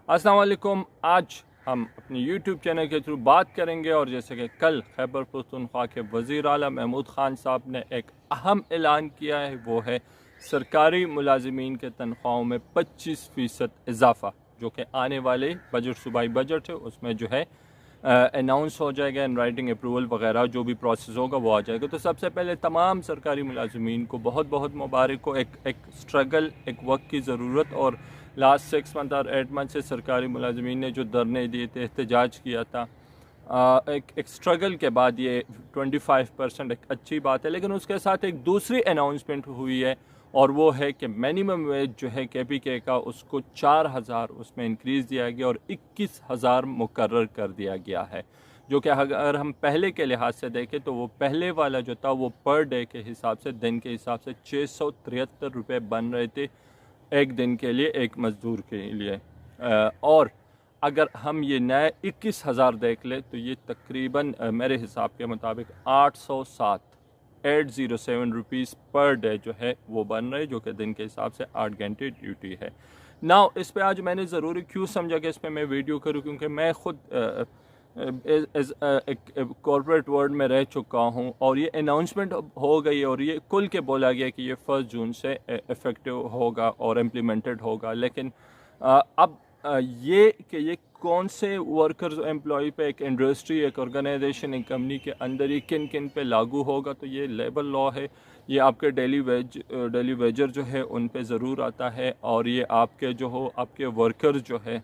अस्सलाम वालेकुम। आज हम अपनी यूट्यूब चैनल के थ्रू बात करेंगे और जैसे कि कल खैबर पख्तूनख्वा के वज़ीर आला महमूद ख़ान साहब ने एक अहम ऐलान किया है, वो है सरकारी मुलाजिमीन के तनख्वाहों में 25% इजाफ़ा, जो कि आने वाले बजट सूबाई बजट है उसमें जो है अनाउंस हो जाएगा। इन राइटिंग अप्रूवल वगैरह जो भी प्रोसेस होगा वो आ जाएगा। तो सबसे पहले तमाम सरकारी मुलाजिमीन को बहुत बहुत मुबारक हो। एक स्ट्रगल, एक वक्त की ज़रूरत, और लास्ट 6 मंथ और 8 मंथ से सरकारी मुलाजिमीन ने जो धरने दिए थे, एहतजाज किया था, एक स्ट्रगल के बाद ये 25% एक अच्छी बात है। लेकिन उसके साथ एक दूसरी अनाउंसमेंट हुई है, और वो है कि मिनिमम वेज जो है KPK का, उसको 4,000 उसमें इंक्रीज़ दिया गया और 21,000 मुकर्रर कर दिया गया है। जो कि अगर हम पहले के लिहाज से देखें तो वो पहले वाला जो था वो पर डे के हिसाब से, दिन के हिसाब से 673 रुपये बन रहे थे एक दिन के लिए, एक मज़दूर के लिए। और अगर हम ये नए 21,000 देख ले तो ये तकरीबन मेरे हिसाब के मुताबिक 807 रुपीज़ पर डे जो है वो बन रहे, जो कि दिन के हिसाब से 8 घंटे ड्यूटी है। नाउ इस पे आज मैंने ज़रूरी क्यों समझा कि इस पे मैं वीडियो करूँ, क्योंकि मैं ख़ुद एक कॉर्पोरेट वर्ल्ड में रह चुका हूँ और ये अनाउंसमेंट हो गई और ये खुल के बोला गया कि ये 1 जून से इफ़ेक्टिव होगा और इम्प्लीमेंटेड होगा। लेकिन अब ये कि ये कौन से वर्कर्स एम्प्लॉई पे, एक इंडस्ट्री, एक ऑर्गेनाइजेशन, एक कंपनी के अंदर ही किन किन पे लागू होगा, तो ये लेबर लॉ है। ये आपके डेली वेजर जो है उन पे ज़रूर आता है, और ये आपके जो हो आपके वर्कर्स जो है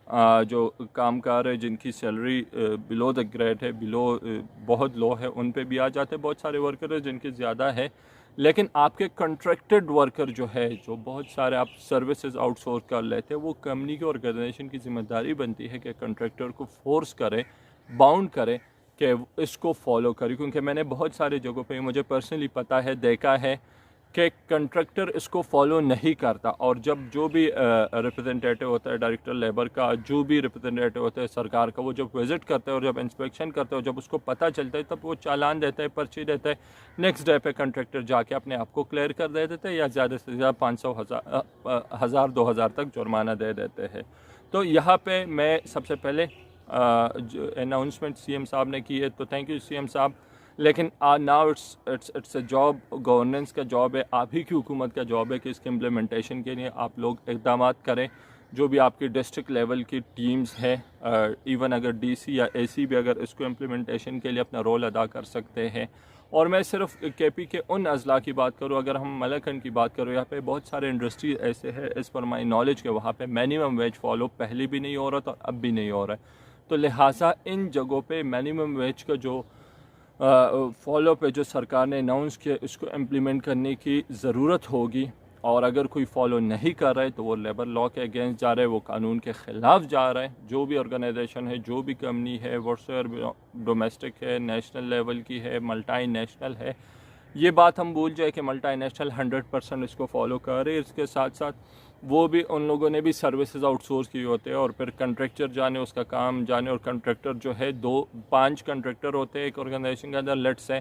जो कामगार है जिनकी सैलरी बिलो द ग्रेड है, बिलो बहुत लो है, उन पे भी आ जाते हैं। बहुत सारे वर्कर हैं जिनकी ज़्यादा है। लेकिन आपके कॉन्ट्रैक्टेड वर्कर जो है, जो बहुत सारे आप सर्विसेज आउटसोर्स कर लेते हैं, वो कंपनी के ऑर्गेनाइजेशन की ज़िम्मेदारी बनती है कि कॉन्ट्रैक्टर को फोर्स करे, बाउंड करे कि इसको फॉलो करे। क्योंकि मैंने बहुत सारे जगहों पे, मुझे पर्सनली पता है, देखा है कि कंट्रैक्टर इसको फॉलो नहीं करता, और जब जो भी रिप्रेजेंटेटिव होता है डायरेक्टर लेबर का, जो भी रिप्रेजेंटेटिव होता है सरकार का, वो जब विज़िट करता है और जब इंस्पेक्शन करता है, जब उसको पता चलता है, तब वो चालान देता है, पर्ची देता है। नेक्स्ट डे पे कंट्रैक्टर जाके अपने आप को क्लियर कर दे देते हैं, या ज़्यादा से ज़्यादा 500, 1000, 2000 तक जुर्माना दे देते हैं। तो यहाँ पे मैं सबसे पहले जो अनाउंसमेंट CM साहब ने की है, तो थैंक यू CM साहब। लेकिन now it's a job, governance का जॉब है, आप ही की हुकूमत का जॉब है कि इसके इम्प्लीमेंटेशन के लिए आप लोग इक़दाम करें। जो भी आपकी डिस्ट्रिक्ट लेवल की टीम्स है, इवन अगर DC या AC भी अगर इसको इम्प्लीमेंटेशन के लिए अपना रोल अदा कर सकते हैं। और मैं सिर्फ KP के उन अजला की बात करूँ, अगर हम मलकन की बात करूँ, यहाँ पे बहुत सारे इंडस्ट्री ऐसे है, एज़ पर माई नॉलेज के वहाँ पे मिनिमम वेज फॉलो पहले भी नहीं हो रहा था और अब भी नहीं हो रहा है। तो लिहाजा इन जगहों पे मिनिमम वेज का जो फॉलो पे जो सरकार ने अनाउंस किया, इसको इम्प्लीमेंट करने की ज़रूरत होगी। और अगर कोई फॉलो नहीं कर रहा है तो वो लेबर लॉ के अगेंस्ट जा रहा है, वो कानून के ख़िलाफ़ जा रहा है। जो भी ऑर्गेनाइजेशन है, जो भी कंपनी है, व्हाट्सएवर डोमेस्टिक है, नेशनल लेवल की है, मल्टी नेशनल है, ये बात हम भूल जाए कि मल्टी नेशनल 100% इसको फॉलो कर रहे हैं। इसके साथ साथ वो भी, उन लोगों ने भी सर्विसेज आउटसोर्स किए होते हैं, और फिर कंट्रैक्टर जाने उसका काम जाने। और कंट्रैक्टर जो है 5 कंट्रैक्टर होते हैं एक ऑर्गेनाइजेशन के अंदर, लेट्स से,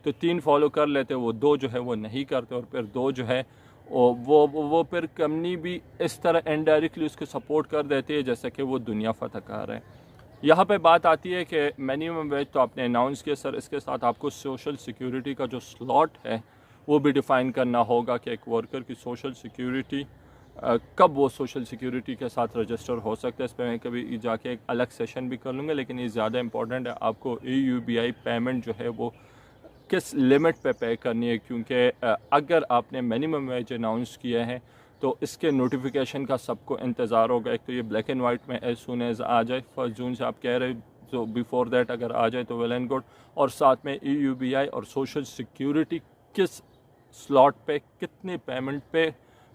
तो 3 फॉलो कर लेते हैं, वो 2 जो है वो नहीं करते, और फिर 2 जो है वो फिर कंपनी भी इस तरह इनडायरेक्टली उसको सपोर्ट कर देती है जैसे कि वो दुनिया फतह कर रहे हैं। यहाँ पे बात आती है कि मिनिमम वेज तो आपने अनाउंस किया सर, इसके साथ आपको सोशल सिक्योरिटी का जो स्लॉट है वो भी डिफ़ाइन करना होगा कि एक वर्कर की सोशल सिक्योरिटी कब वो सोशल सिक्योरिटी के साथ रजिस्टर हो सकता है। इस पर मैं कभी जाके एक अलग सेशन भी कर लूँगा, लेकिन ये ज़्यादा इंपॉर्टेंट है, आपको EUBI पेमेंट जो है वो किस लिमिट पे करनी है। क्योंकि अगर आपने मिनिमम वेज अनाउंस किया है तो इसके नोटिफिकेशन का सबको इंतज़ार होगा। एक तो ये ब्लैक एंड वाइट में एज सुन एज आ जाए, 1 जून से आप कह रहे हैं, तो बिफोर दैट अगर आ जाए तो वेल एंड गुड। और साथ में EUBI और सोशल सिक्योरिटी किस स्लॉट पे, कितनी पेमेंट पे,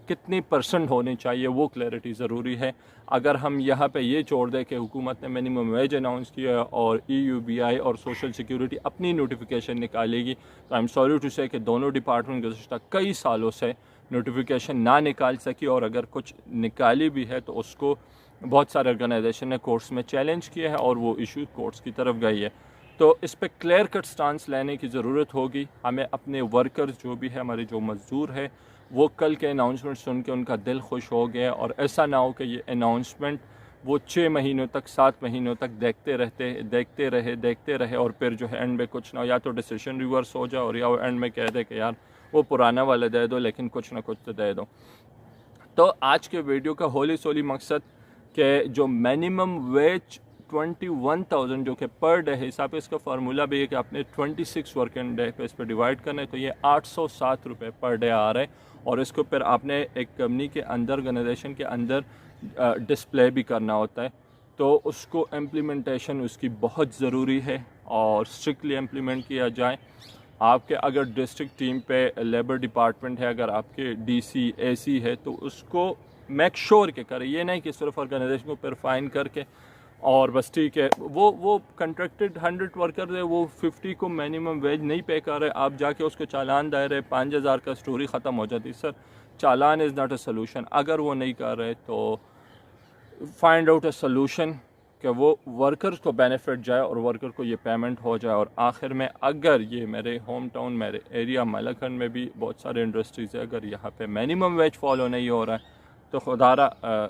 कितनी % होनी चाहिए, वो क्लैरिटी ज़रूरी है। अगर हम यहाँ पे ये छोड़ दें कि हुकूमत ने मिनिमम वेज अनाउंस किया और EUBI और सोशल सिक्योरिटी अपनी नोटिफिकेशन निकालेगी, तो आई एम सॉरी टू से कि दोनों डिपार्टमेंट गुज़श्ता कई सालों से नोटिफिकेशन ना निकाल सकी, और अगर कुछ निकाली भी है तो उसको बहुत सारे ऑर्गेनाइजेशन ने कोर्ट्स में चैलेंज किया है और वो इशू कोर्ट्स की तरफ गई है। तो इस पर क्लियर कट स्टांस लेने की ज़रूरत होगी। हमें अपने वर्कर्स जो भी है, हमारे जो मज़दूर है, वो कल के अनाउंसमेंट सुन के उनका दिल खुश हो गया, और ऐसा ना हो कि ये अनाउंसमेंट وہ 6 مہینوں تک 7 مہینوں تک دیکھتے رہے اور پھر جو ہے اینڈ میں کچھ نہ یا تو ڈیسیشن ریورس ہو جائے اور یا وہ اینڈ میں کہہ دے کہ یار وہ پرانا والا دے دو لیکن کچھ نہ کچھ تو دے دو. تو آج کے ویڈیو کا ہولی سولی مقصد کہ جو منیمم ویج 21,000 جو کہ پر ڈے ہے، حساب اس کا فارمولا بھی ہے کہ آپ نے 26 ورکنگ ڈے پہ اس پہ ڈیوائڈ کرنا ہے، تو یہ 807 روپے پر ڈے آ رہے ہیں. اور اس کو پھر آپ نے ایک کمپنی کے اندر آرگنائزیشن کے اندر ڈسپلے بھی کرنا ہوتا ہے. تو اس کو امپلیمنٹیشن اس کی بہت ضروری ہے اور اسٹرکٹلی امپلیمنٹ کیا جائے. آپ کے اگر ڈسٹرکٹ ٹیم پہ لیبر ڈپارٹمنٹ ہے، اگر آپ کے ڈی سی اے سی ہے، تو اس کو میک شور کہ کرے. یہ نہیں کہ صرف آرگنائزیشن کو پھر فائن کر کے اور بس ٹھیک ہے وہ کنٹریکٹڈ 100 ورکر ہے، وہ 50 کو منیمم ویج نہیں پے کر رہے، آپ جا کے اس کو چالان دے رہے 5,000 کا، سٹوری ختم ہو جاتی. سر چالان از ناٹ اے سلوشن. اگر وہ نہیں کر رہے تو فائنڈ آؤٹ اے سلوشن کہ وہ ورکرز کو بینیفٹ جائے اور ورکر کو یہ پیمنٹ ہو جائے. اور آخر میں اگر یہ میرے ہوم ٹاؤن میرے ایریا ملکن میں بھی بہت سارے انڈسٹریز ہے، اگر یہاں پہ منیمم ویج فالو نہیں ہو رہا ہے تو خدارہ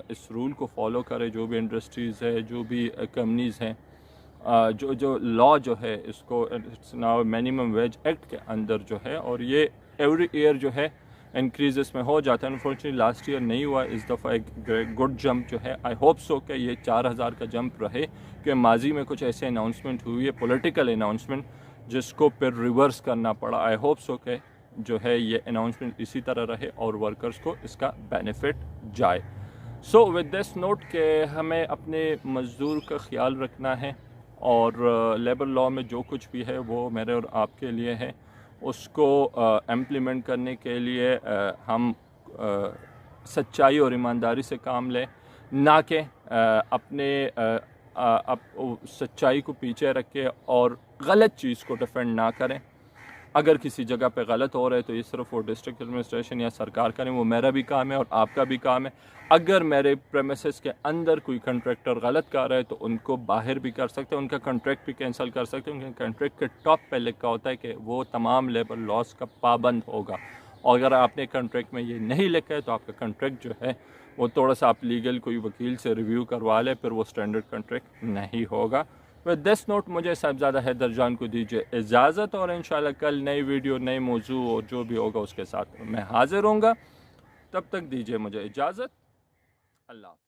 اس رول کو فالو کرے. جو بھی انڈسٹریز ہے، جو بھی کمپنیز ہیں، جو لا جو ہے اس کو ناؤ منیمم ویج ایکٹ کے اندر جو ہے، اور یہ ایوری ایئر جو ہے انکریز اس میں ہو جاتا ہے. انفارچونیٹلی لاسٹ ایئر نہیں ہوا، اس دفعہ ایک گڈ جمپ جو ہے. آئی ہوپ سو کہ یہ 4,000 کا جمپ رہے، کہ ماضی میں کچھ ایسے اناؤنسمنٹ ہوئی ہے پولیٹیکل اناؤنسمنٹ جس کو پھر ریورس کرنا پڑا. آئی ہوپ سو کہ جو ہے یہ اناؤنسمنٹ اسی طرح رہے اور ورکرز کو اس کا بینیفٹ جائے. سو ود دس نوٹ کہ ہمیں اپنے مزدور کا خیال رکھنا ہے اور لیبر لاء میں جو کچھ بھی ہے وہ میرے اور آپ کے لیے ہے. اس کو امپلیمنٹ کرنے کے لیے ہم سچائی اور ایمانداری سے کام لیں، نہ کہ اپنے سچائی کو پیچھے رکھ کے اور غلط چیز کو ڈیفینڈ نہ کریں. اگر کسی جگہ پہ غلط ہو رہا ہے تو یہ صرف وہ ڈسٹرکٹ ایڈمنسٹریشن یا سرکار کا نہیں، وہ میرا بھی کام ہے اور آپ کا بھی کام ہے. اگر میرے پریمیسز کے اندر کوئی کنٹریکٹر غلط کر رہا ہے تو ان کو باہر بھی کر سکتے ہیں، ان کا کنٹریکٹ بھی کینسل کر سکتے ہیں. ان کے کنٹریکٹ کے ٹاپ پہ لکھا ہوتا ہے کہ وہ تمام لیبر لاز کا پابند ہوگا. اور اگر آپ نے کنٹریکٹ میں یہ نہیں لکھا ہے تو آپ کا کنٹریکٹ جو ہے وہ تھوڑا سا آپ لیگل کوئی وکیل سے ریویو کروا لیں، پھر وہ اسٹینڈرڈ کنٹریکٹ نہیں ہوگا. ود دس نوٹ مجھے صاحبزادہ حیدر جان کو دیجیے اجازت، اور انشاءاللہ کل نئی ویڈیو، نئی موضوع اور جو بھی ہوگا اس کے ساتھ میں حاضر ہوں گا. تب تک دیجیے مجھے اجازت. اللہ حافظ.